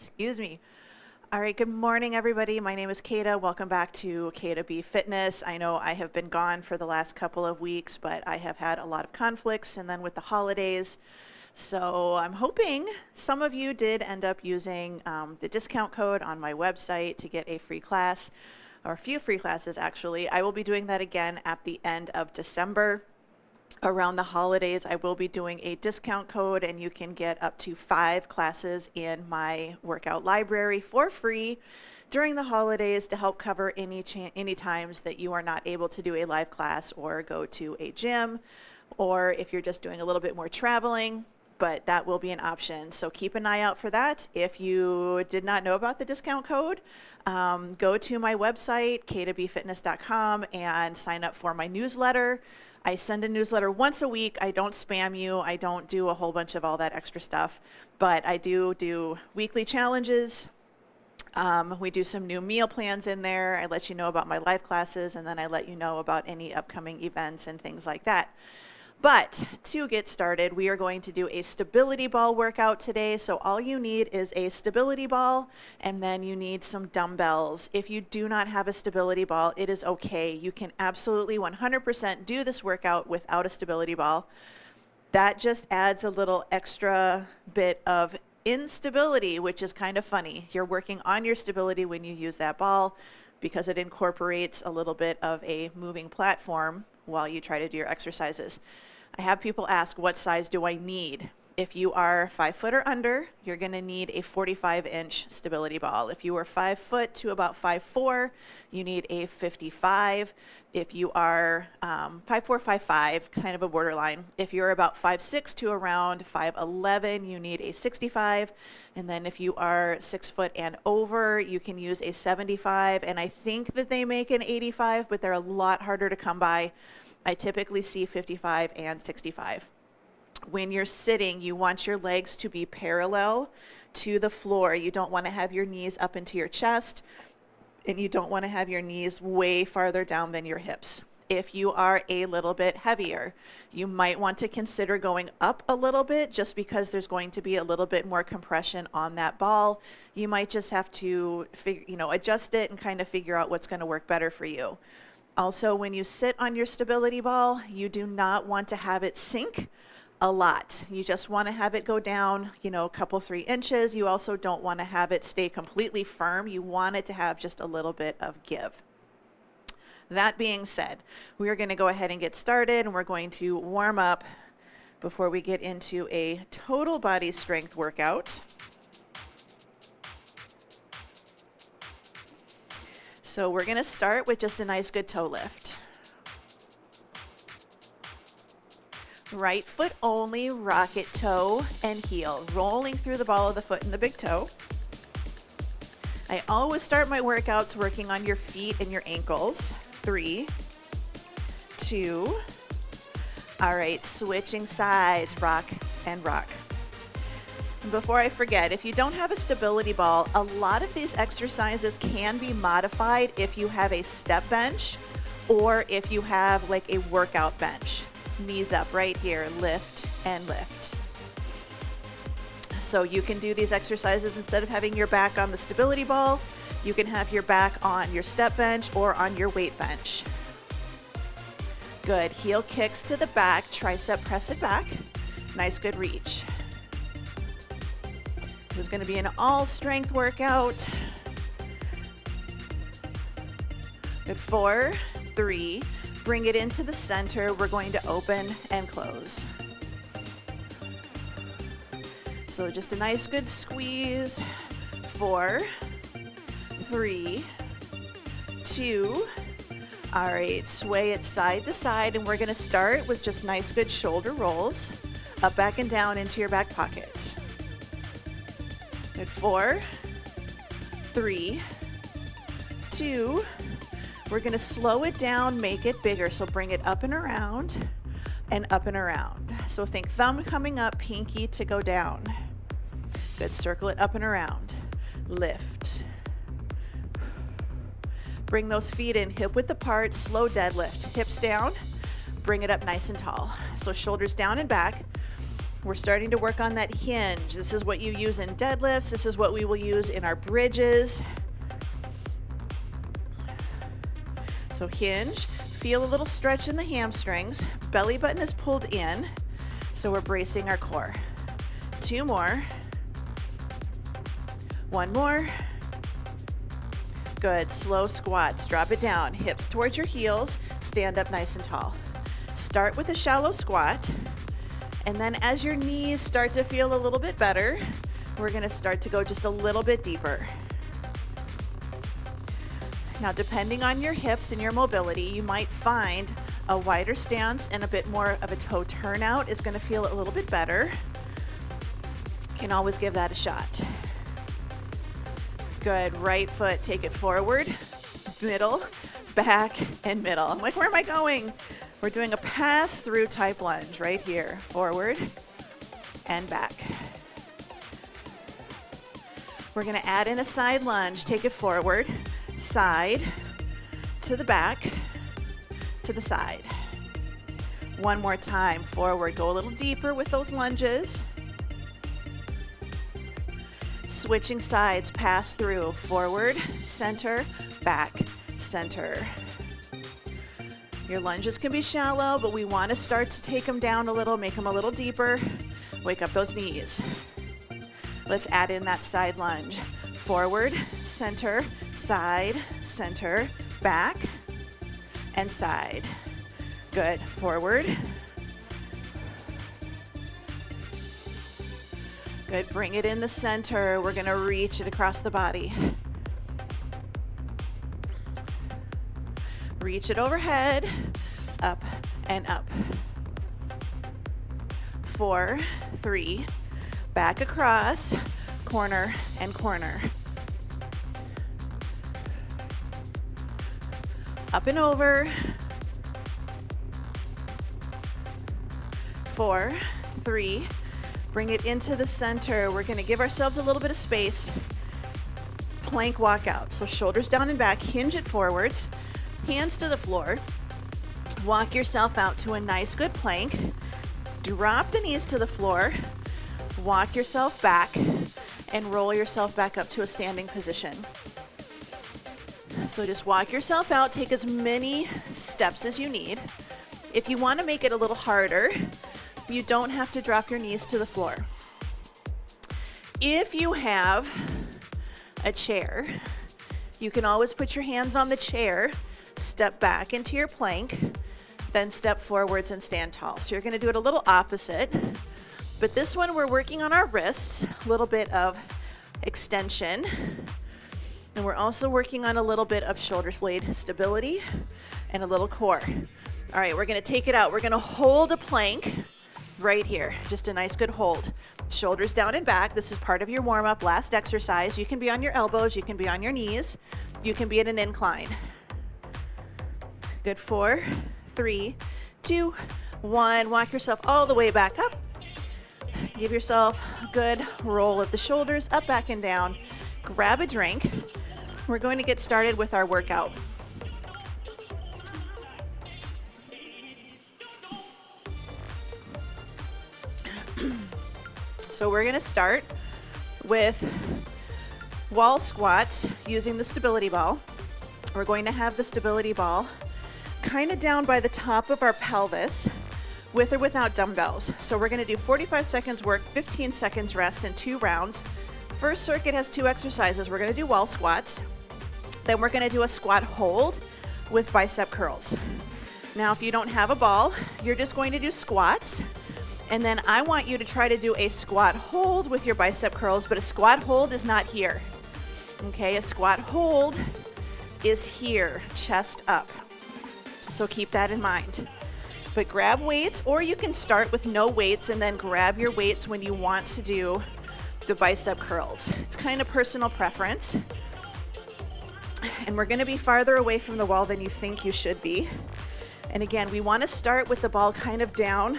Excuse me. All right, good morning, everybody. My name is Kata. Welcome back to Kata B Fitness. I know I have been gone for the last couple of weeks, but I have had a lot of conflicts, and then with the holidays. So I'm hoping some of you did end up using the discount code on my website to get a free class, or a few free classes, actually. I will be doing that again at the end of December. Around the holidays, I will be doing a discount code, and you can get up to 5 classes in my workout library for free during the holidays to help cover any times that you are not able to do a live class or go to a gym, or if you're just doing a little bit more traveling, but that will be an option. So keep an eye out for that. If you did not know about the discount code, go to my website, katabfitness.com, and sign up for my newsletter. I send a newsletter once a week. I don't spam you. I don't do a whole bunch of all that extra stuff, but I do weekly challenges. We do some new meal plans in there. I let you know about my live classes, and then I let you know about any upcoming events and things like that. But to get started, we are going to do a stability ball workout today. So all you need is a stability ball, and then you need some dumbbells. If you do not have a stability ball, it is okay. You can absolutely 100% do this workout without a stability ball. That just adds a little extra bit of instability, which is kind of funny. You're working on your stability when you use that ball because it incorporates a little bit of a moving platform while you try to do your exercises. I have people ask, what size do I need? If you are 5 foot or under, you're going to need a 45-inch stability ball. If you are 5 foot to about 5'4", you need a 55. If you are 5'4", 5'5", kind of a borderline. If you're about 5'6" to around 5'11", you need a 65. And then if you are 6 foot and over, you can use a 75. And I think that they make an 85, but they're a lot harder to come by. I typically see 55 and 65. When you're sitting, you want your legs to be parallel to the floor. You don't want to have your knees up into your chest, and you don't want to have your knees way farther down than your hips. If you are a little bit heavier, you might want to consider going up a little bit just because there's going to be a little bit more compression on that ball. You might just have to adjust it and kind of figure out what's going to work better for you. Also, when you sit on your stability ball, you do not want to have it sink a lot. You just want to have it go down, a couple 3 inches. You also don't want to have it stay completely firm. You want it to have just a little bit of give. That being said, we are going to go ahead and get started, and we're going to warm up before we get into a total body strength workout. So we're going to start with just a nice good toe lift. Right foot only, rocket toe and heel, rolling through the ball of the foot and the big toe. I always start my workouts working on your feet and your ankles. 3, 2, all right, switching sides, rock and rock. Before I forget, if you don't have a stability ball, a lot of these exercises can be modified if you have a step bench or if you have like a workout bench. Knees up right here, lift and lift. So you can do these exercises instead of having your back on the stability ball. You can have your back on your step bench or on your weight bench. Good, heel kicks to the back, tricep press it back. Nice, good reach. This is going to be an all strength workout. Good, 4, 3, bring it into the center. We're going to open and close. So just a nice good squeeze. 4, 3, 2. All right, sway it side to side, and we're going to start with just nice good shoulder rolls up, back, and down into your back pocket. Good, 4, 3, 2. We're going to slow it down, make it bigger. So bring it up and around and up and around. So think thumb coming up, pinky to go down. Good, circle it up and around. Lift. Bring those feet in, hip width apart, slow deadlift. Hips down, bring it up nice and tall. So shoulders down and back. We're starting to work on that hinge. This is what you use in deadlifts. This is what we will use in our bridges. So hinge, feel a little stretch in the hamstrings. Belly button is pulled in, so we're bracing our core. 2 more. 1 more. Good, slow squats. Drop it down, hips towards your heels, stand up nice and tall. Start with a shallow squat, and then as your knees start to feel a little bit better, we're gonna start to go just a little bit deeper. Now, depending on your hips and your mobility, you might find a wider stance and a bit more of a toe turnout is gonna feel a little bit better. You can always give that a shot. Good, right foot, take it forward, middle, back, and middle. I'm like, where am I going? We're doing a pass-through type lunge right here. Forward and back. We're gonna add in a side lunge. Take it forward, side, to the back, to the side. One more time, forward. Go a little deeper with those lunges. Switching sides, pass through, forward, center, back, center. Your lunges can be shallow, but we want to start to take them down a little, make them a little deeper. Wake up those knees. Let's add in that side lunge. Forward, center, side, center, back, and side. Good, forward. Good, bring it in the center. We're gonna reach it across the body. Reach it overhead, up and up. 4, 3, back across, corner and corner. Up and over. 4, 3, bring it into the center. We're gonna give ourselves a little bit of space. Plank walkout. So shoulders down and back, hinge it forwards, hands to the floor. Walk yourself out to a nice good plank. Drop the knees to the floor. Walk yourself back and roll yourself back up to a standing position. So just walk yourself out, take as many steps as you need. If you want to make it a little harder, you don't have to drop your knees to the floor. If you have a chair, you can always put your hands on the chair, step back into your plank, then step forwards and stand tall. So you're going to do it a little opposite, but this one we're working on our wrists, a little bit of extension, and we're also working on a little bit of shoulder blade stability and a little core. All right, we're going to take it out. We're going to hold a plank right here, just a nice good hold. Shoulders down and back. This is part of your warm-up, last exercise. You can be on your elbows, you can be on your knees, you can be at an incline. Good, 4, 3, 2, 1. Walk yourself all the way back up. Give yourself a good roll of the shoulders, up, back, and down. Grab a drink. We're going to get started with our workout. So we're gonna start with wall squats using the stability ball. We're going to have the stability ball kind of down by the top of our pelvis, with or without dumbbells. So we're gonna do 45 seconds work, 15 seconds rest in 2 rounds. First circuit has 2 exercises. We're gonna do wall squats. Then we're gonna do a squat hold with bicep curls. Now, if you don't have a ball, you're just going to do squats. And then I want you to try to do a squat hold with your bicep curls, but a squat hold is not here. Okay, a squat hold is here, chest up. So keep that in mind. But grab weights, or you can start with no weights and then grab your weights when you want to do the bicep curls. It's kind of personal preference. And we're gonna be farther away from the wall than you think you should be. And again, we wanna start with the ball kind of down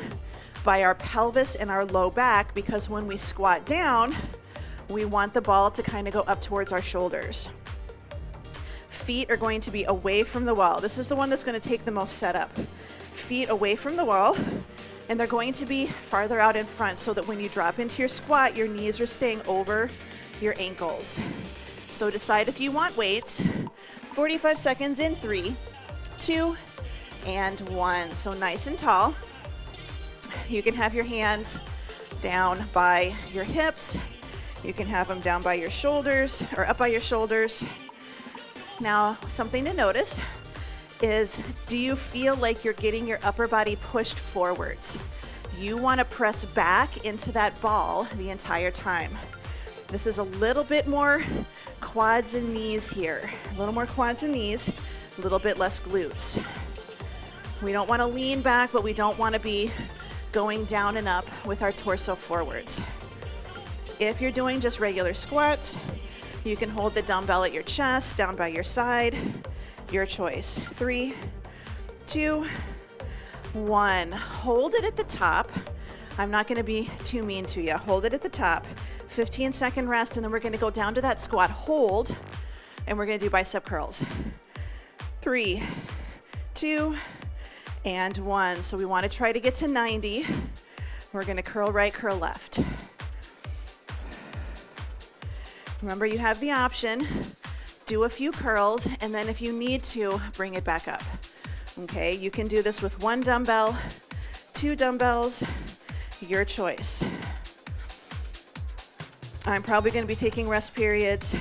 by our pelvis and our low back, because when we squat down, we want the ball to kind of go up towards our shoulders. Feet are going to be away from the wall. This is the one that's going to take the most setup. Feet away from the wall. And they're going to be farther out in front so that when you drop into your squat, your knees are staying over your ankles. So decide if you want weights. 45 seconds in 3, 2, and 1. So nice and tall. You can have your hands down by your hips. You can have them down by your shoulders or up by your shoulders. Now, something to notice is, do you feel like you're getting your upper body pushed forwards? You want to press back into that ball the entire time. This is a little bit more quads and knees here. A little more quads and knees, a little bit less glutes. We don't want to lean back, but we don't want to be going down and up with our torso forwards. If you're doing just regular squats, you can hold the dumbbell at your chest, down by your side, your choice. 3, 2, 1. Hold it at the top. I'm not going to be too mean to you. Hold it at the top. 15-second rest, and then we're going to go down to that squat hold, and we're going to do bicep curls. 3, 2, and 1. So we want to try to get to 90. We're going to curl right, curl left. Remember, you have the option. Do a few curls, and then if you need to, bring it back up. Okay, you can do this with 1 dumbbell, 2 dumbbells, your choice. I'm probably going to be taking rest periods,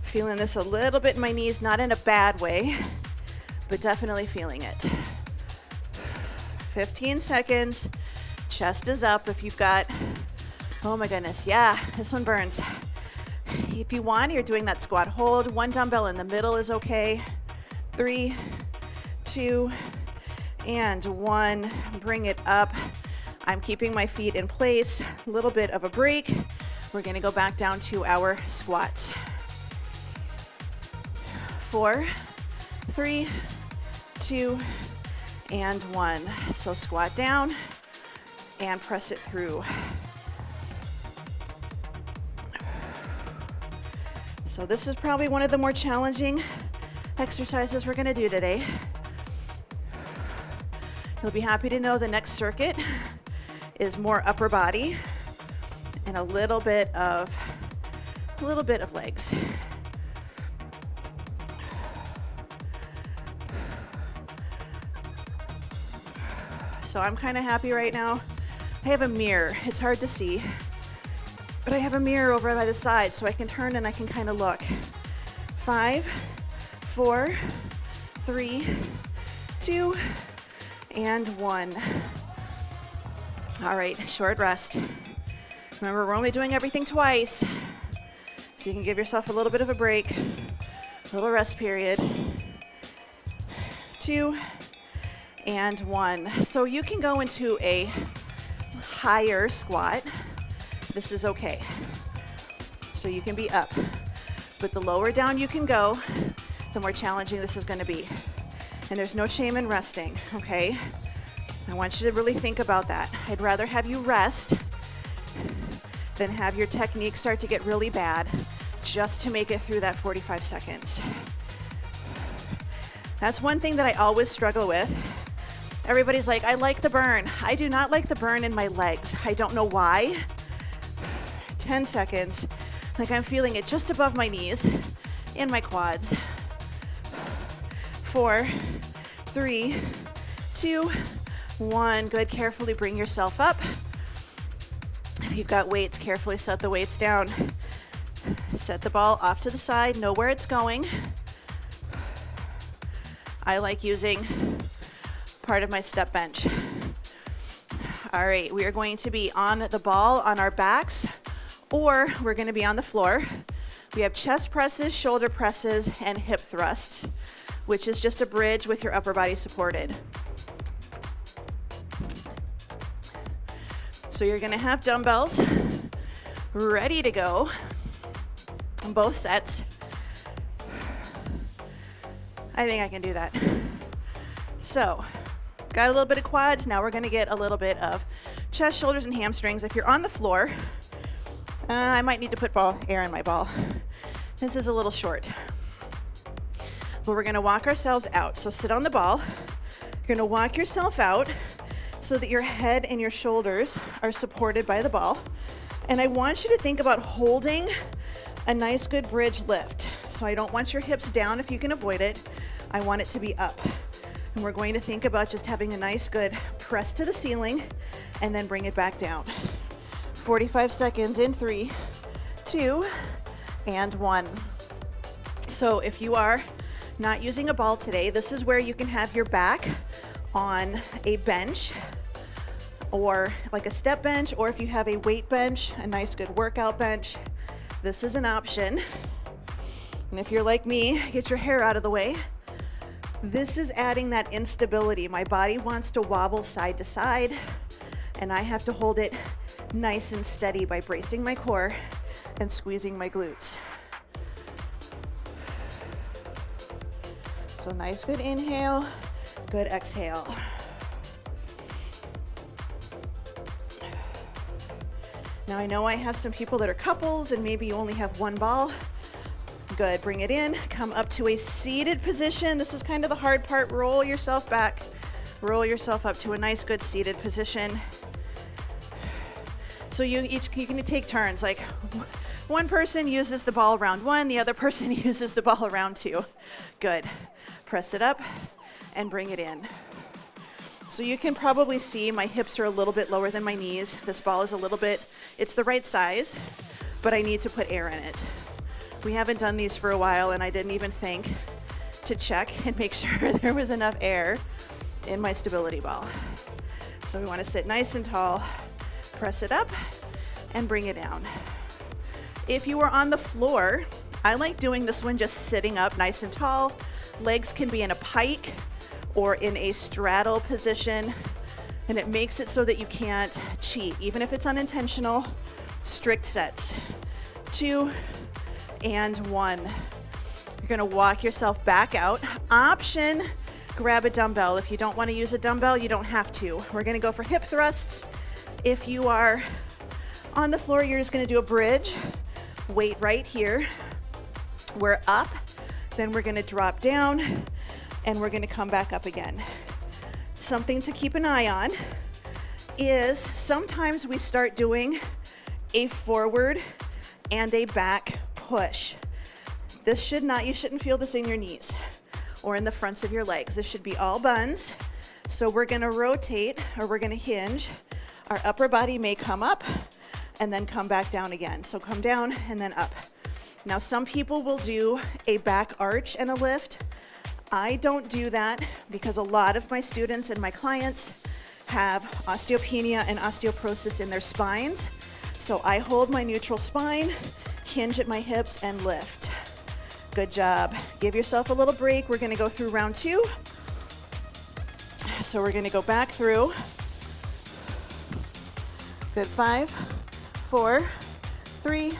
feeling this a little bit in my knees, not in a bad way, but definitely feeling it. 15 seconds, chest is up. If you've got, oh my goodness, yeah, this one burns. If you want, you're doing that squat hold. 1 dumbbell in the middle is okay. 3, 2, and 1. Bring it up. I'm keeping my feet in place. A little bit of a break. We're going to go back down to our squats. 4, 3, 2, and 1. So squat down and press it through. So this is probably one of the more challenging exercises we're going to do today. You'll be happy to know the next circuit is more upper body and a little bit of legs. So I'm kind of happy right now. I have a mirror. It's hard to see, but I have a mirror over by the side so I can turn and I can kind of look. 5, 4, 3, 2, and 1. All right, short rest. Remember, we're only doing everything twice, so you can give yourself a little bit of a break, a little rest period. 2, and 1. So you can go into a higher squat. This is okay. So you can be up. But the lower down you can go, the more challenging this is going to be. And there's no shame in resting, okay? I want you to really think about that. I'd rather have you rest than have your technique start to get really bad just to make it through that 45 seconds. That's one thing that I always struggle with. Everybody's like, I like the burn. I do not like the burn in my legs. I don't know why. 10 seconds, like I'm feeling it just above my knees, in my quads. 4, 3, 2, 1. Good, carefully bring yourself up. If you've got weights, carefully set the weights down. Set the ball off to the side, know where it's going. I like using part of my step bench. All right, we are going to be on the ball on our backs, or we're going to be on the floor. We have chest presses, shoulder presses, and hip thrusts, which is just a bridge with your upper body supported. So you're going to have dumbbells ready to go on both sets. I think I can do that. So, got a little bit of quads. Now we're going to get a little bit of chest, shoulders, and hamstrings. If you're on the floor, I might need to put air in my ball. This is a little short. But we're going to walk ourselves out. So sit on the ball. You're going to walk yourself out. so that your head and your shoulders are supported by the ball. And I want you to think about holding a nice good bridge lift. So I don't want your hips down if you can avoid it. I want it to be up. And we're going to think about just having a nice good press to the ceiling and then bring it back down. 45 seconds in 3, 2, and 1. So if you are not using a ball today, this is where you can have your back on a bench or like a step bench, or if you have a weight bench, a nice good workout bench, this is an option. And if you're like me, get your hair out of the way. This is adding that instability. My body wants to wobble side to side, and I have to hold it nice and steady by bracing my core and squeezing my glutes. So nice, good inhale, good exhale. Now I know I have some people that are couples and maybe you only have one ball. Good, bring it in, come up to a seated position. This is kind of the hard part. Roll yourself back, roll yourself up to a nice good seated position. So you can take turns, like one person uses the ball round 1, the other person uses the ball round 2. Good. Press it up and bring it in. So you can probably see my hips are a little bit lower than my knees. This ball is a little bit, it's the right size, but I need to put air in it. We haven't done these for a while and I didn't even think to check and make sure there was enough air in my stability ball. So we want to sit nice and tall, press it up and bring it down. If you are on the floor, I like doing this one just sitting up nice and tall. Legs can be in a pike or in a straddle position, and it makes it so that you can't cheat, even if it's unintentional. Strict sets. 2 and 1. You're gonna walk yourself back out. Option, grab a dumbbell. If you don't wanna use a dumbbell, you don't have to. We're gonna go for hip thrusts. If you are on the floor, you're just gonna do a bridge. Weight right here. We're up, then we're gonna drop down, and we're gonna come back up again. Something to keep an eye on is sometimes we start doing a forward and a back push. You shouldn't feel this in your knees or in the fronts of your legs. This should be all buns. So we're gonna rotate, or we're gonna hinge. Our upper body may come up and then come back down again. So come down and then up. Now some people will do a back arch and a lift. I don't do that because a lot of my students and my clients have osteopenia and osteoporosis in their spines. So I hold my neutral spine, hinge at my hips, and lift. Good job. Give yourself a little break. We're gonna go through round 2. So we're gonna go back through. Good, 5, 4, 3,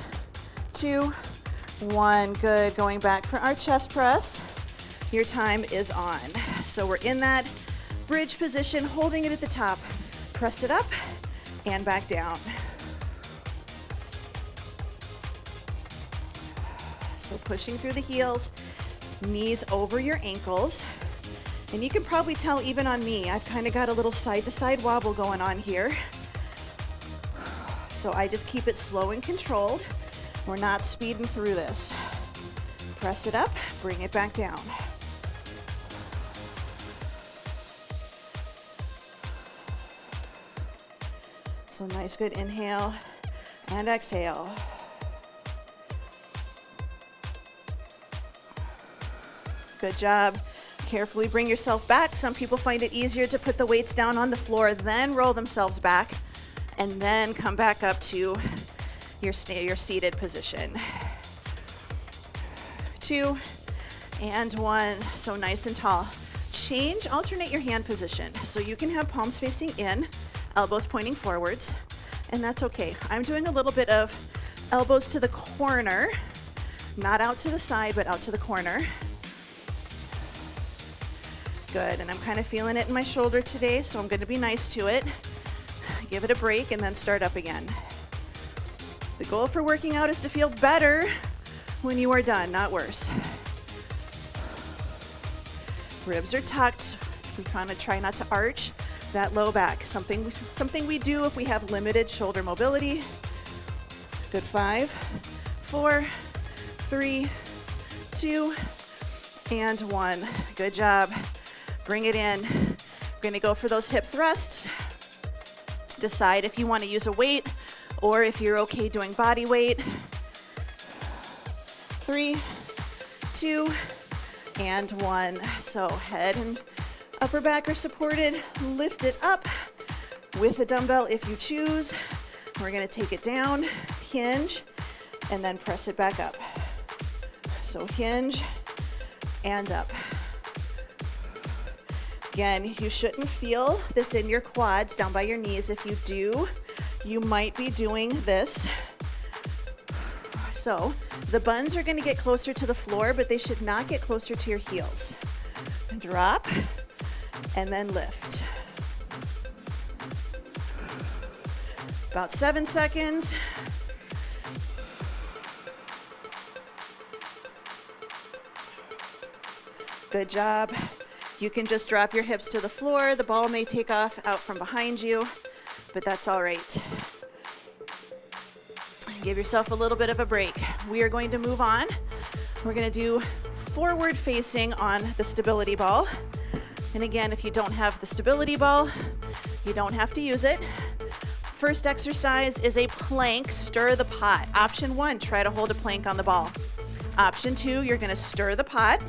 2, 1. Good, going back for our chest press. Your time is on. So we're in that bridge position, holding it at the top. Press it up and back down. So pushing through the heels, knees over your ankles. And you can probably tell even on me, I've kind of got a little side to side wobble going on here. So I just keep it slow and controlled. We're not speeding through this. Press it up, bring it back down. So nice, good inhale and exhale. Good job. Carefully bring yourself back. Some people find it easier to put the weights down on the floor, then roll themselves back, and then come back up to your seated position. 2 and 1. So nice and tall. Alternate your hand position. So you can have palms facing in, elbows pointing forwards, and that's okay. I'm doing a little bit of elbows to the corner, not out to the side, but out to the corner. Good, and I'm kind of feeling it in my shoulder today, so I'm gonna be nice to it. Give it a break and then start up again. The goal for working out is to feel better when you are done, not worse. Ribs are tucked. We kind of try not to arch. that low back. Something we do if we have limited shoulder mobility. Good. 5, 4, 3, 2, and 1. Good job. Bring it in. We're going to go for those hip thrusts. Decide if you want to use a weight or if you're okay doing body weight. 3, 2, and 1. So head and upper back are supported. Lift it up with a dumbbell if you choose. We're going to take it down, hinge, and then press it back up. So hinge and up. Again, you shouldn't feel this in your quads, down by your knees. If you do, you might be doing this. So the buns are going to get closer to the floor, but they should not get closer to your heels. Drop and then lift. About 7 seconds. Good job. You can just drop your hips to the floor. The ball may take off out from behind you, but that's all right. Give yourself a little bit of a break. We are going to move on. We're going to do forward facing on the stability ball. And again, if you don't have the stability ball, you don't have to use it. First exercise is a plank, stir the pot. Option 1, try to hold a plank on the ball. Option 2, you're going to stir the pot.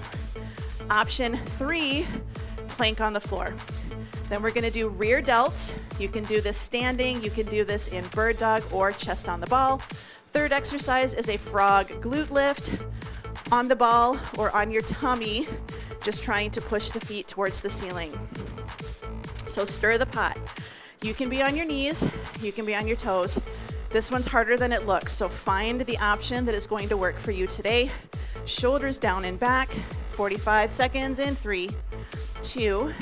Option 3, plank on the floor. Then we're going to do rear delts. You can do this standing, you can do this in bird dog or chest on the ball. Third exercise is a frog glute lift on the ball or on your tummy, just trying to push the feet towards the ceiling. So stir the pot. You can be on your knees, you can be on your toes. This one's harder than it looks, so find the option that is going to work for you today. Shoulders down and back. 45 seconds in 3, 2,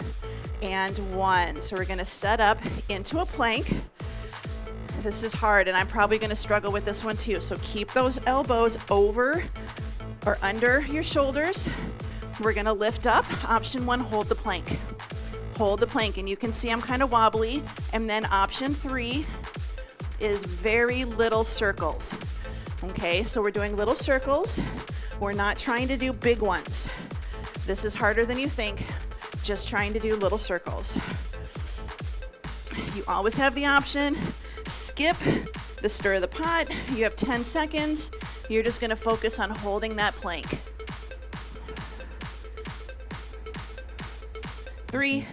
and 1. So we're going to set up into a plank. This is hard, and I'm probably going to struggle with this one too. So keep those elbows over or under your shoulders. We're going to lift up. Option 1, hold the plank. Hold the plank, and you can see I'm kind of wobbly. And then option 3 is very little circles. Okay, so we're doing little circles. We're not trying to do big ones. This is harder than you think. Just trying to do little circles. You always have the option. Skip the stir the pot. You have 10 seconds. You're just going to focus on holding that plank. 3,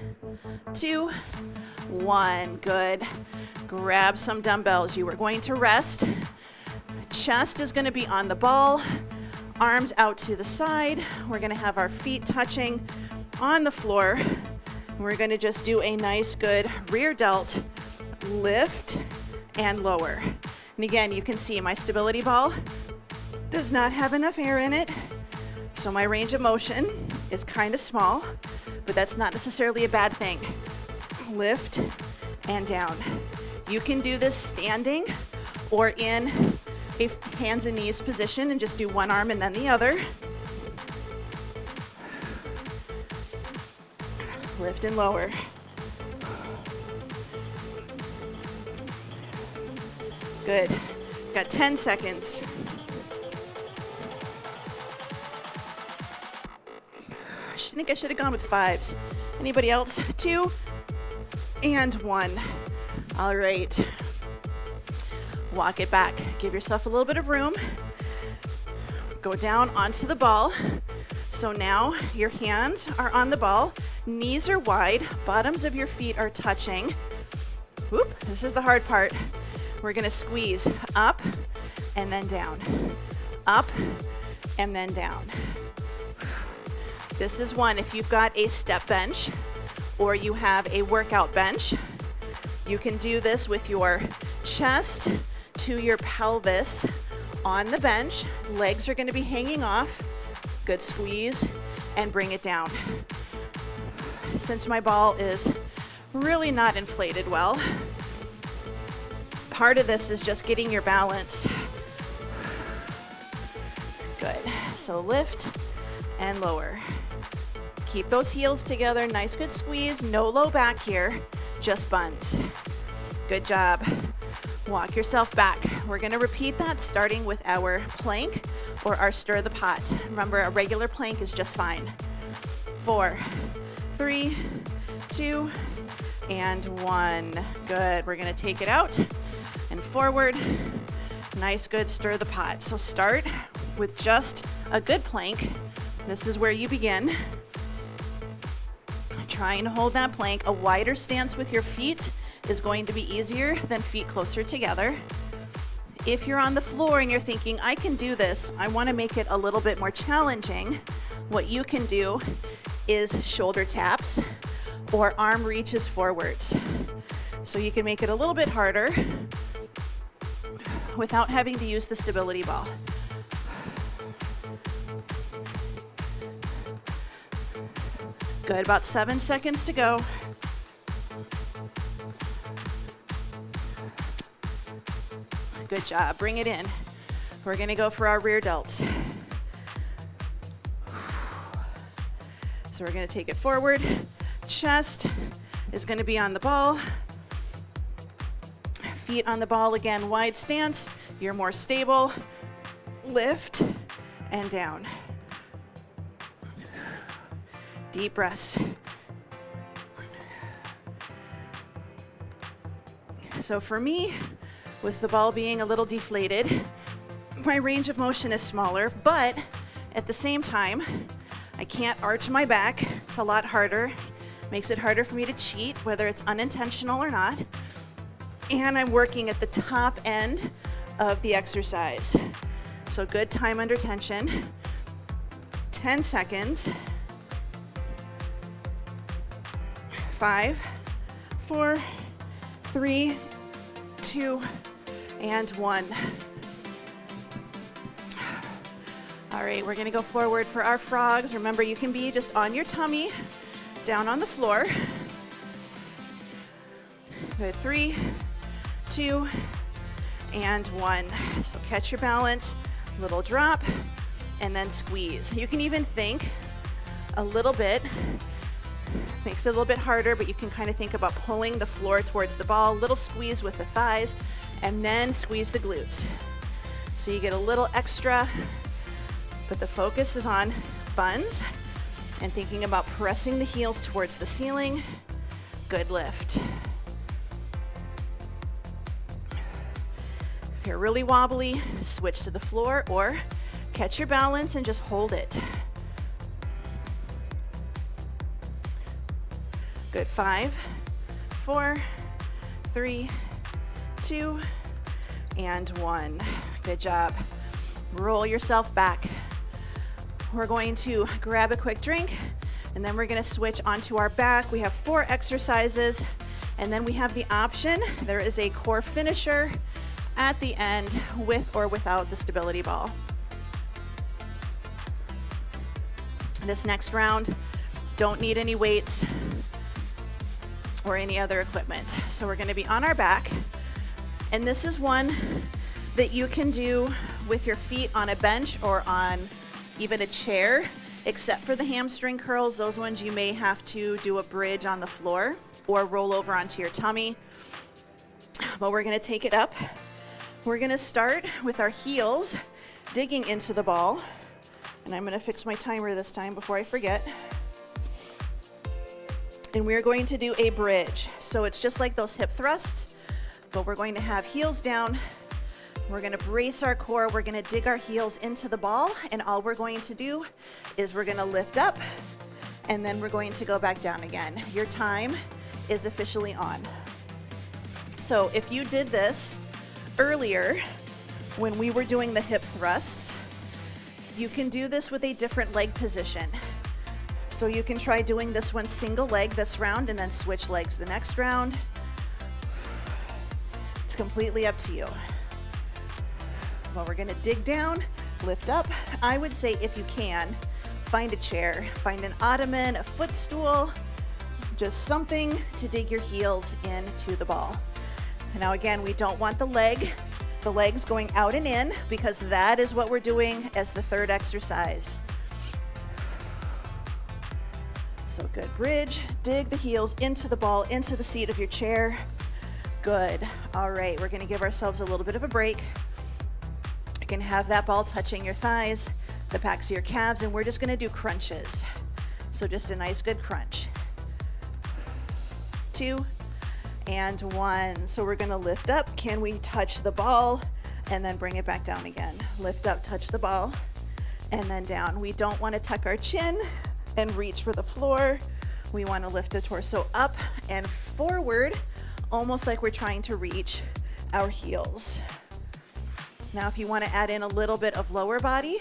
2, 1. Good. Grab some dumbbells. You are going to rest. Chest is going to be on the ball. Arms out to the side. We're going to have our feet touching on the floor. We're going to just do a nice, good rear delt, lift, and lower. And again, you can see my stability ball does not have enough air in it, so my range of motion is kind of small, but that's not necessarily a bad thing. Lift and down. You can do this standing or in a hands and knees position and just do one arm and then the other. Lift and lower. Good. Got 10 seconds. I think I should have gone with 5s. Anybody else? 2 and 1. All right. Walk it back. Give yourself a little bit of room. Go down onto the ball. So now your hands are on the ball, knees are wide, bottoms of your feet are touching. Whoop, this is the hard part. We're gonna squeeze up and then down, up and then down. This is one, if you've got a step bench or you have a workout bench, you can do this with your chest to your pelvis on the bench. Legs are gonna be hanging off. Good squeeze and bring it down. Since my ball is really not inflated well, part of this is just getting your balance. Good. So lift and lower. Keep those heels together. Nice, good squeeze. No low back here. just buns. Good job. Walk yourself back. We're gonna repeat that starting with our plank or our stir the pot. Remember, a regular plank is just fine. 4, 3, 2, and 1. Good. We're gonna take it out and forward. Nice, good, stir the pot. So start with just a good plank. This is where you begin. Trying to hold that plank. A wider stance with your feet is going to be easier than feet closer together. If you're on the floor and you're thinking, I can do this, I want to make it a little bit more challenging, what you can do is shoulder taps or arm reaches forwards. So you can make it a little bit harder without having to use the stability ball. Good, about 7 seconds to go. Good job, bring it in. We're gonna go for our rear delts. So we're gonna take it forward. Chest is gonna be on the ball. Feet on the ball again, wide stance. You're more stable. Lift and down. Deep breaths. So for me, with the ball being a little deflated, my range of motion is smaller, but at the same time, I can't arch my back. It's a lot harder. Makes it harder for me to cheat, whether it's unintentional or not. And I'm working at the top end of the exercise. So good time under tension. 10 seconds. 5, 4, 3, 2, and 1. All right, we're gonna go forward for our frogs. Remember, you can be just on your tummy, down on the floor. Good, 3, 2, and 1. So catch your balance, little drop, and then squeeze. You can even think a little bit. Makes it a little bit harder, but you can kind of think about pulling the floor towards the ball, little squeeze with the thighs, and then squeeze the glutes. So you get a little extra, but the focus is on buns and thinking about pressing the heels towards the ceiling. Good lift. If you're really wobbly, switch to the floor or catch your balance and just hold it. Good, 5, 4, 3, 2, and 1. Good job. Roll yourself back. We're going to grab a quick drink, and then we're gonna switch onto our back. We have 4 exercises, and then we have the option. There is a core finisher at the end with or without the stability ball. This next round, don't need any weights or any other equipment. So we're gonna be on our back, and this is one that you can do with your feet on a bench or on even a chair, except for the hamstring curls. Those ones you may have to do a bridge on the floor or roll over onto your tummy. But we're gonna take it up. We're gonna start with our heels digging into the ball, and I'm gonna fix my timer this time before I forget. And we're going to do a bridge. So it's just like those hip thrusts, but we're going to have heels down. We're gonna brace our core. We're gonna dig our heels into the ball, and all we're going to do is we're gonna lift up, and then we're going to go back down again. Your time is officially on. So if you did this earlier when we were doing the hip thrusts, you can do this with a different leg position. So you can try doing this one single leg this round and then switch legs the next round. It's completely up to you. Well, we're gonna dig down, lift up. I would say if you can, find a chair, find an ottoman, a footstool, just something to dig your heels into the ball. Now again, we don't want the legs going out and in, because that is what we're doing as the third exercise. So good bridge, dig the heels into the ball, into the seat of your chair. Good. All right, we're gonna give ourselves a little bit of a break. You can have that ball touching your thighs, the backs of your calves, and we're just gonna do crunches. So just a nice good crunch. 2 and 1. So we're gonna lift up. Can we touch the ball and then bring it back down again? Lift up, touch the ball, and then down. We don't wanna tuck our chin and reach for the floor. We wanna lift the torso up and forward, almost like we're trying to reach our heels. Now, if you wanna add in a little bit of lower body,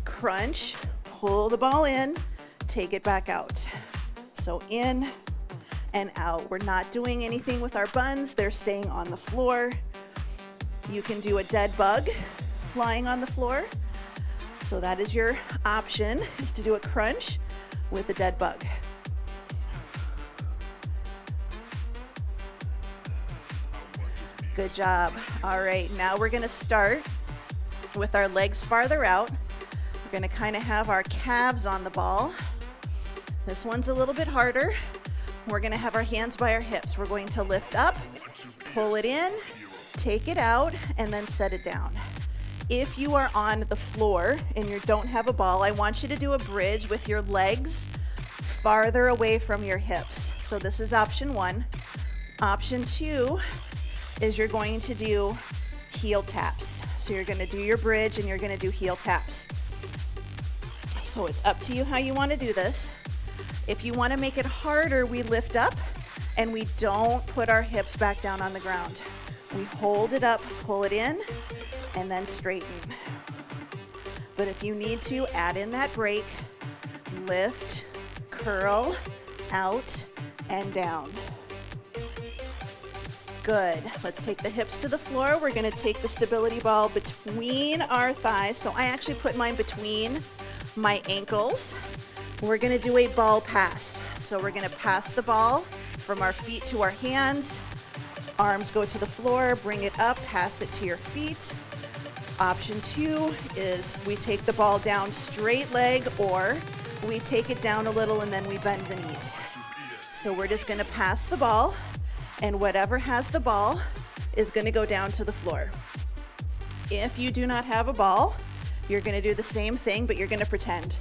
crunch, pull the ball in, take it back out. So in and out. We're not doing anything with our buns. They're staying on the floor. You can do a dead bug lying on the floor. So that is your option, is to do a crunch with a dead bug. Good job. All right, now we're gonna start with our legs farther out. We're gonna kind of have our calves on the ball. This one's a little bit harder. We're gonna have our hands by our hips. We're going to lift up, pull it in, take it out, and then set it down. If you are on the floor and you don't have a ball, I want you to do a bridge with your legs farther away from your hips. So this is option 1. Option 2 is you're going to do heel taps. So you're gonna do your bridge and you're gonna do heel taps. So it's up to you how you wanna do this. If you wanna make it harder, we lift up and we don't put our hips back down on the ground. We hold it up, pull it in, and then straighten. But if you need to, add in that break, lift, curl, out, and down. Good. Let's take the hips to the floor. We're gonna take the stability ball between our thighs. So I actually put mine between my ankles. We're gonna do a ball pass. So we're gonna pass the ball from our feet to our hands. Arms go to the floor, bring it up, pass it to your feet. Option 2 is we take the ball down straight leg, or we take it down a little and then we bend the knees. So we're just gonna pass the ball, and whatever has the ball is gonna go down to the floor. If you do not have a ball, you're gonna do the same thing, but you're gonna pretend.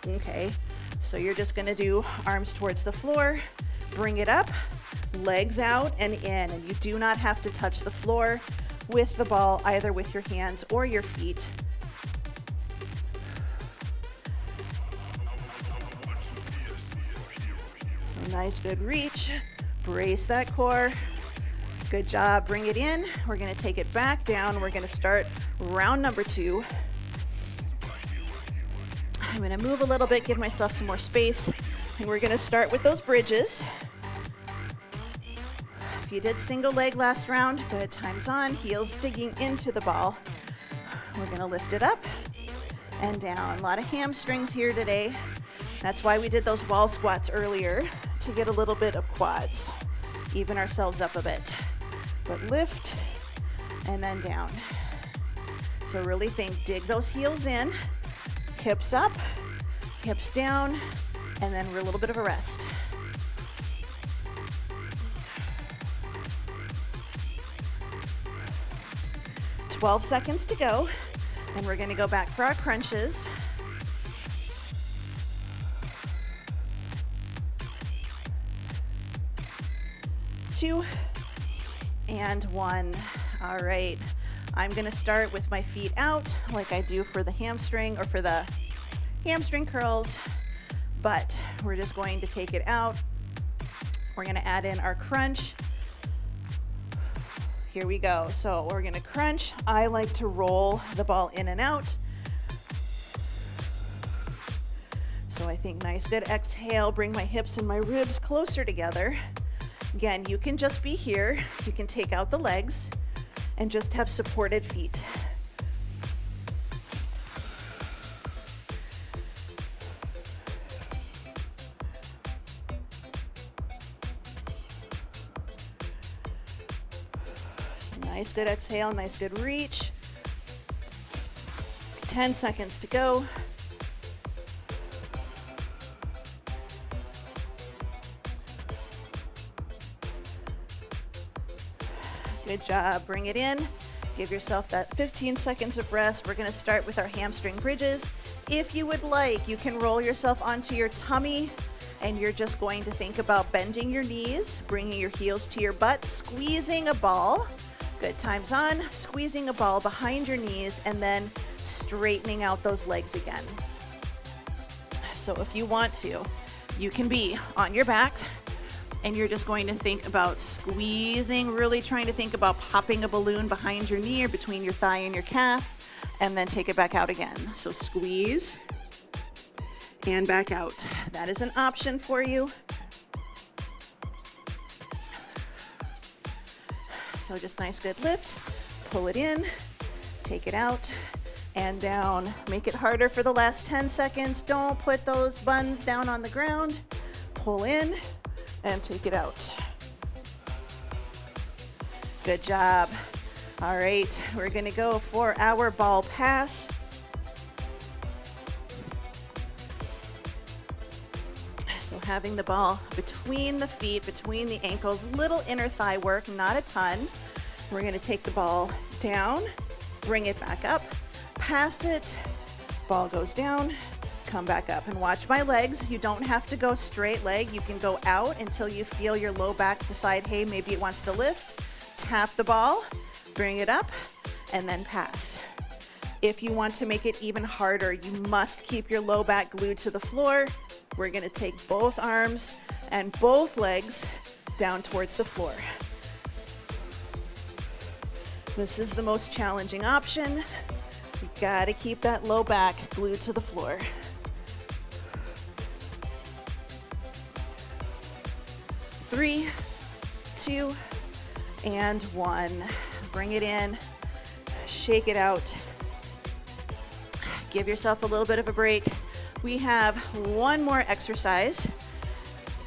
Okay, so you're just gonna do arms towards the floor, bring it up, legs out and in, and you do not have to touch the floor with the ball, either with your hands or your feet. So nice, good reach. Brace that core. Good job. Bring it in. We're going to take it back down. We're going to start round number 2. I'm going to move a little bit, give myself some more space, and we're going to start with those bridges. If you did single leg last round, good, time's on. Heels digging into the ball. We're going to lift it up and down. A lot of hamstrings here today. That's why we did those wall squats earlier, to get a little bit of quads, even ourselves up a bit. But lift and then down. So really think, dig those heels in, hips up, hips down, and then we're a little bit of a rest. "12 seconds to go, and we're gonna go back for our crunches. Two and 1. All right, I'm gonna start with my feet out like I do for the hamstring, or for the hamstring curls, but we're just going to take it out. We're gonna add in our crunch. Here we go. So we're gonna crunch. I like to roll the ball in and out. So I think nice, good exhale, bring my hips and my ribs closer together. Again, you can just be here. You can take out the legs and just have supported feet. So nice, good exhale, nice, good reach. 10 seconds to go. Good job. Bring it in. Give yourself that 15 seconds of rest. We're going to start with our hamstring bridges. If you would like, you can roll yourself onto your tummy, and you're just going to think about bending your knees, bringing your heels to your butt, squeezing a ball. Good, time's on. Squeezing a ball behind your knees and then straightening out those legs again. So if you want to, you can be on your back, and you're just going to think about squeezing, really trying to think about popping a balloon behind your knee or between your thigh and your calf, and then take it back out again. So squeeze and back out. That is an option for you. So just nice, good lift. Pull it in, take it out, and down. Make it harder for the last 10 seconds. Don't put those buns down on the ground. Pull in and take it out. Good job. All right, we're gonna go for our ball pass. So having the ball between the feet, between the ankles, little inner thigh work, not a ton. We're gonna take the ball down, bring it back up, pass it, ball goes down, come back up, and watch my legs. You don't have to go straight leg. You can go out until you feel your low back decide, hey, maybe it wants to lift. Tap the ball, bring it up, and then pass. If you want to make it even harder, you must keep your low back glued to the floor. We're gonna take both arms and both legs down towards the floor. This is the most challenging option. You gotta keep that low back glued to the floor. 3, 2, and 1. Bring it in, shake it out. Give yourself a little bit of a break. We have one more exercise.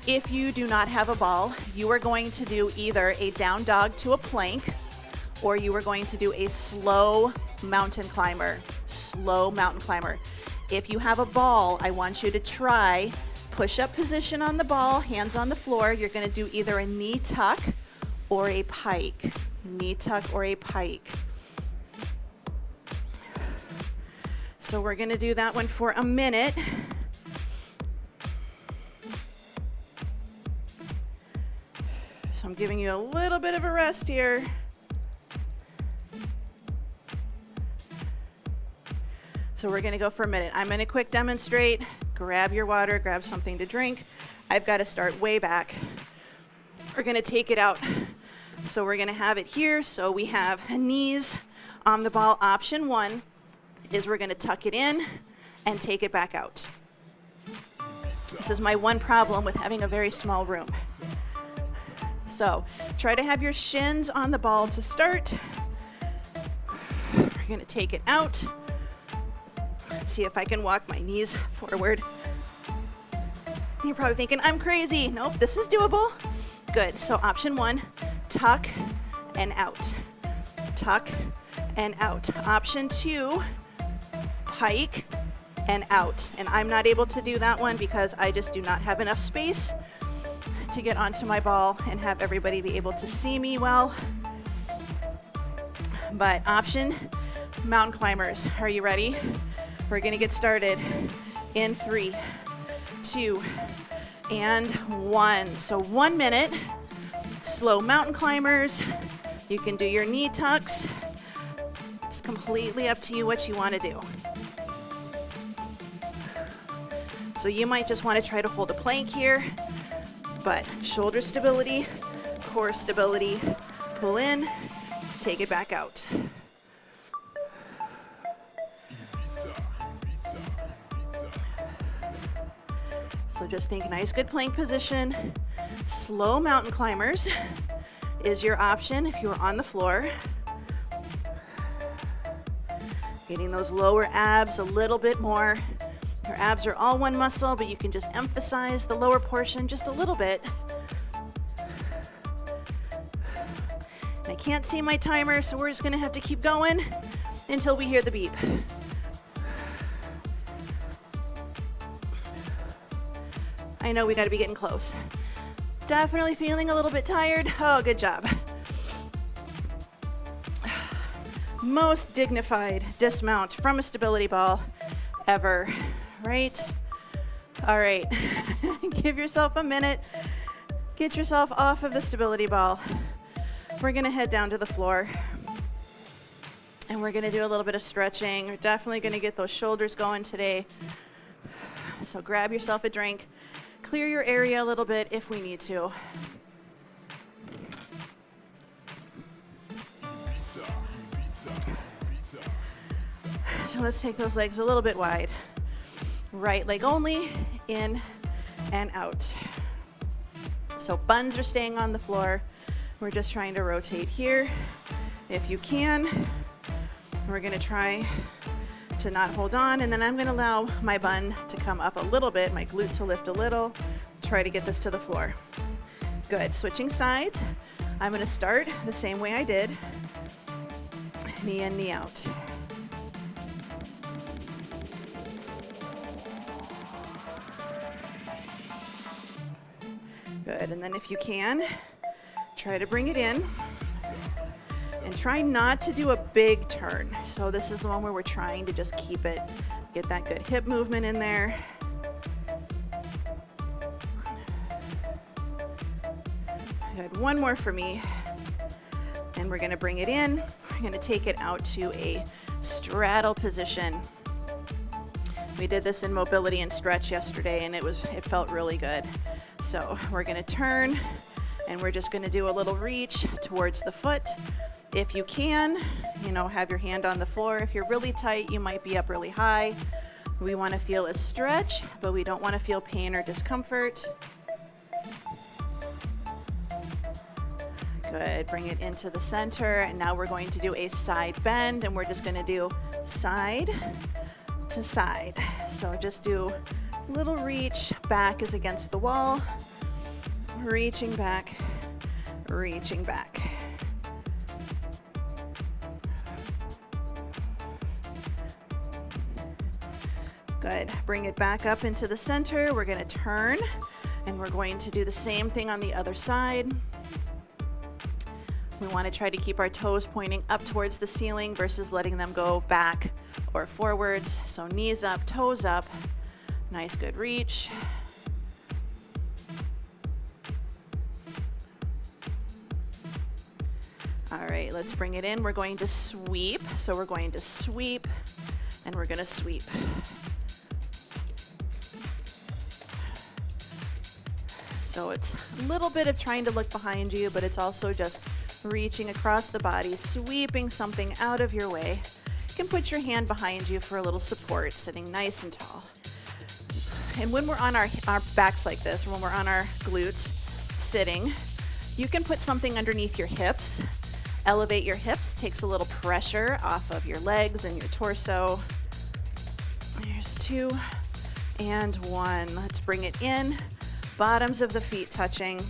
If you do not have a ball, you are going to do either a down dog to a plank, or you are going to do a slow mountain climber. Slow mountain climber. If you have a ball, I want you to try push-up position on the ball, hands on the floor. You're gonna do either a knee tuck or a pike. Knee tuck or a pike. So we're gonna do that one for a minute. So I'm giving you a little bit of a rest here. So we're gonna go for a minute. I'm gonna quick demonstrate. Grab your water, grab something to drink. I've gotta start way back. We're gonna take it out. So we're gonna have it here. So we have knees on the ball. Option 1 is we're gonna tuck it in and take it back out. This is my one problem with having a very small room. So try to have your shins on the ball to start. We're gonna take it out. Let's see if I can walk my knees forward. You're probably thinking, I'm crazy. Nope, this is doable. Good, so option 1, tuck and out. Tuck and out. Option 2, pike and out. And I'm not able to do that one because I just do not have enough space to get onto my ball and have everybody be able to see me well. But option, mountain climbers. Are you ready? We're gonna get started in 3, 2, and 1. So 1 minute, slow mountain climbers. You can do your knee tucks. It's completely up to you what you wanna do. So you might just wanna try to hold a plank here, but shoulder stability, core stability, pull in, take it back out. So just think nice, good plank position. Slow mountain climbers is your option if you're on the floor. Getting those lower abs a little bit more. Your abs are all one muscle, but you can just emphasize the lower portion just a little bit. And I can't see my timer, so we're just gonna have to keep going until we hear the beep. I know we gotta be getting close. Definitely feeling a little bit tired. Oh, good job. most dignified dismount from a stability ball ever, right? All right, give yourself a minute. Get yourself off of the stability ball. We're gonna head down to the floor and we're gonna do a little bit of stretching. We're definitely gonna get those shoulders going today. So grab yourself a drink, clear your area a little bit if we need to. So let's take those legs a little bit wide. Right leg only, in and out. So buns are staying on the floor. We're just trying to rotate here. If you can, we're gonna try to not hold on, and then I'm gonna allow my bun to come up a little bit, my glute to lift a little, try to get this to the floor. Good, switching sides. I'm gonna start the same way I did. Knee in, knee out. Good, and then if you can, try to bring it in and try not to do a big turn. So this is the one where we're trying to just keep it, get that good hip movement in there. Good, one more for me. And we're gonna bring it in. We're gonna take it out to a straddle position. We did this in mobility and stretch yesterday and it felt really good. So we're gonna turn and we're just gonna do a little reach towards the foot. If you can, have your hand on the floor. If you're really tight, you might be up really high. We wanna feel a stretch, but we don't wanna feel pain or discomfort. Good, bring it into the center. And now we're going to do a side bend and we're just gonna do side to side. So just do a little reach, back is against the wall, reaching back, reaching back. Good, bring it back up into the center. We're gonna turn and we're going to do the same thing on the other side. We want to try to keep our toes pointing up towards the ceiling versus letting them go back or forwards. So knees up, toes up. Nice, good reach. All right, let's bring it in. We're going to sweep. So we're going to sweep and we're going to sweep. So it's a little bit of trying to look behind you, but it's also just reaching across the body, sweeping something out of your way. You can put your hand behind you for a little support, sitting nice and tall. And when we're on our backs like this, when we're on our glutes, sitting, you can put something underneath your hips. Elevate your hips, takes a little pressure off of your legs and your torso. Here's 2 and 1. Let's bring it in. Bottoms of the feet touching.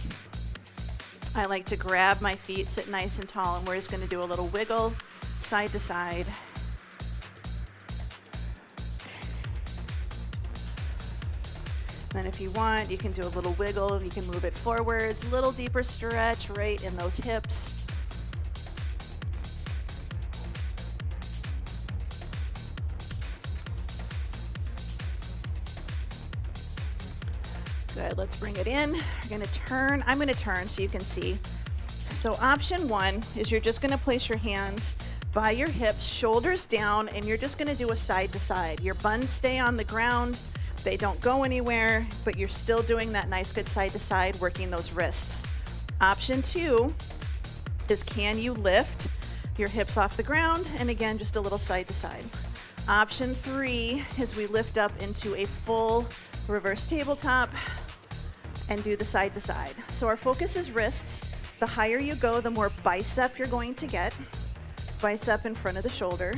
I like to grab my feet, sit nice and tall, and we're just going to do a little wiggle side to side. Then if you want, you can do a little wiggle. You can move it forwards, a little deeper stretch right in those hips. Good, let's bring it in. We're gonna turn. I'm gonna turn so you can see. So option 1 is you're just gonna place your hands by your hips, shoulders down, and you're just gonna do a side to side. Your buns stay on the ground. They don't go anywhere, but you're still doing that nice good side to side, working those wrists. Option 2 is can you lift your hips off the ground? And again, just a little side to side. Option 3 is we lift up into a full reverse tabletop and do the side to side. So our focus is wrists. The higher you go, the more bicep you're going to get. Bicep in front of the shoulder.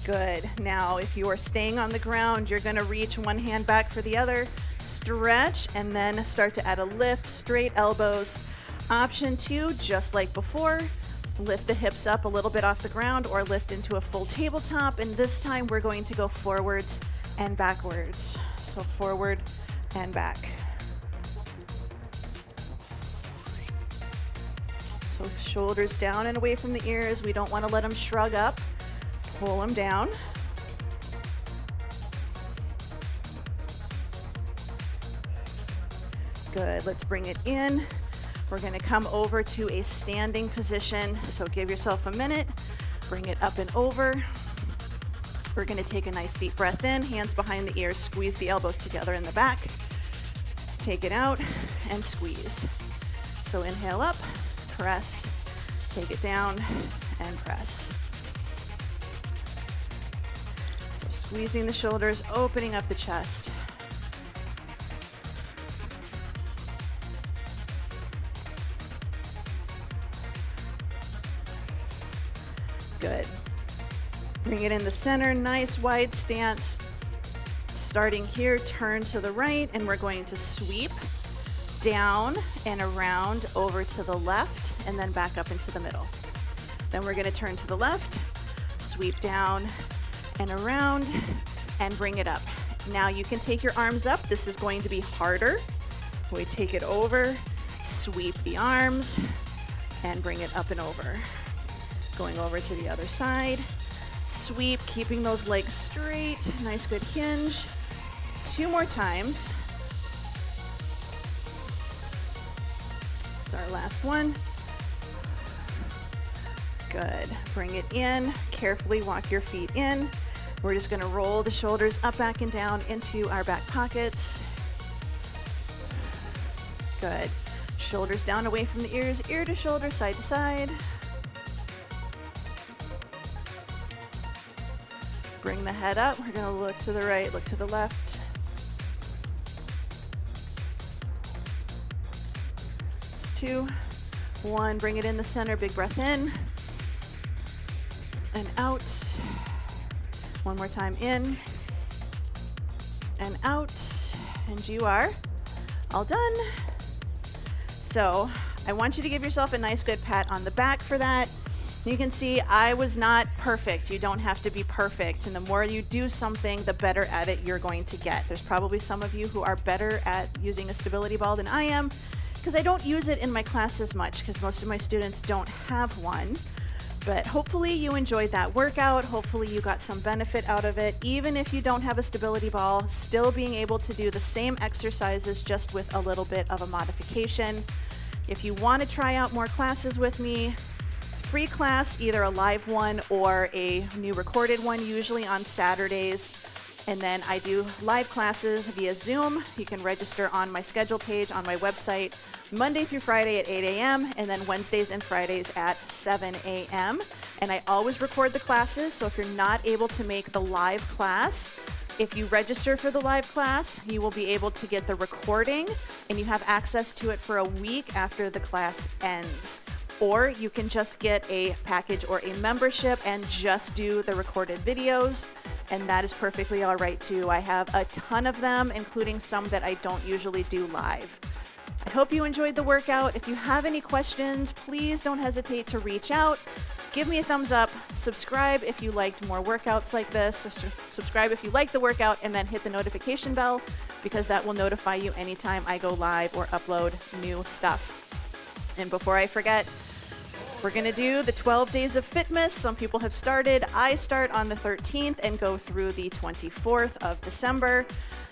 Good. Now, if you are staying on the ground, you're gonna reach one hand back for the other, stretch, and then start to add a lift, straight elbows. Option 2, just like before, lift the hips up a little bit off the ground or lift into a full tabletop, and this time we're going to go forwards and backwards. So forward and back. So shoulders down and away from the ears. We don't want to let them shrug up. Pull them down. Good, let's bring it in. We're gonna come over to a standing position. So give yourself a minute, bring it up and over. We're gonna take a nice deep breath in, hands behind the ears, squeeze the elbows together in the back. Take it out and squeeze. So inhale up, press, take it down and press. So squeezing the shoulders, opening up the chest. Good. Bring it in the center, nice wide stance. Starting here, turn to the right, and we're going to sweep down and around over to the left, and then back up into the middle. Then we're gonna turn to the left, sweep down and around, and bring it up. Now you can take your arms up. This is going to be harder. We take it over, sweep the arms, and bring it up and over. Going over to the other side, sweep, keeping those legs straight, nice good hinge. 2 more times. It's our last one. Good, bring it in, carefully walk your feet in. We're just gonna roll the shoulders up, back, and down into our back pockets. Good, shoulders down away from the ears, ear to shoulder, side to side. Bring the head up. We're gonna look to the right, look to the left. Just 2, 1, bring it in the center, big breath in and out. One more time, in and out, and you are all done. So I want you to give yourself a nice good pat on the back for that. You can see I was not perfect. You don't have to be perfect. And the more you do something, the better at it you're going to get. There's probably some of you who are better at using a stability ball than I am, because I don't use it in my classes much because most of my students don't have one. But hopefully you enjoyed that workout. Hopefully you got some benefit out of it. Even if you don't have a stability ball, still being able to do the same exercises just with a little bit of a modification. If you want to try out more classes with me, free class, either a live one or a new recorded one, usually on Saturdays. And then I do live classes via Zoom. You can register on my schedule page on my website, Monday through Friday at 8 a.m. and then Wednesdays and Fridays at 7 a.m. And I always record the classes, so if you're not able to make the live class, if you register for the live class, you will be able to get the recording and you have access to it for a week after the class ends. Or you can just get a package or a membership and just do the recorded videos, and that is perfectly all right too. I have a ton of them, including some that I don't usually do live. I hope you enjoyed the workout. If you have any questions, please don't hesitate to reach out. Give me a thumbs up, subscribe if you liked more workouts like this, subscribe if you like the workout, and then hit the notification bell because that will notify you anytime I go live or upload new stuff. And before I forget, we're gonna do the 12 days of Fitmas. Some people have started. I start on the 13th and go through the 24th of December.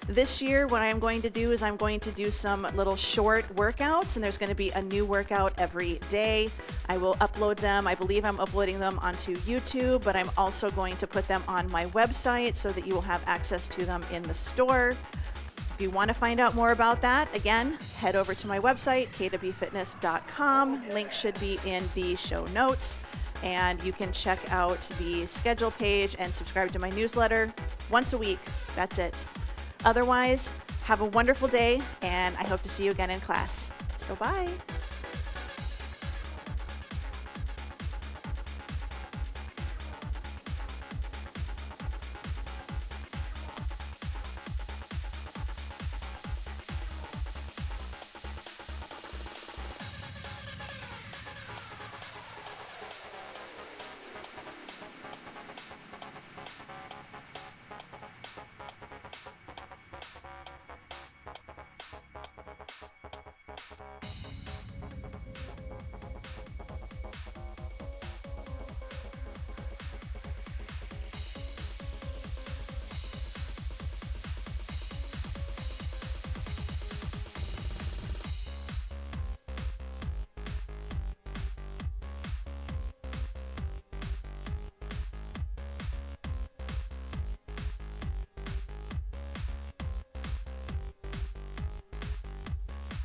This year, what I'm going to do is I'm going to do some little short workouts, and there's gonna be a new workout every day. I will upload them. I believe I'm uploading them onto YouTube, but I'm also going to put them on my website so that you will have access to them in the store. If you want to find out more about that, again, head over to my website, kwfitness.com. Link should be in the show notes. And you can check out the schedule page and subscribe to my newsletter once a week. That's it. Otherwise, have a wonderful day, and I hope to see you again in class. So bye.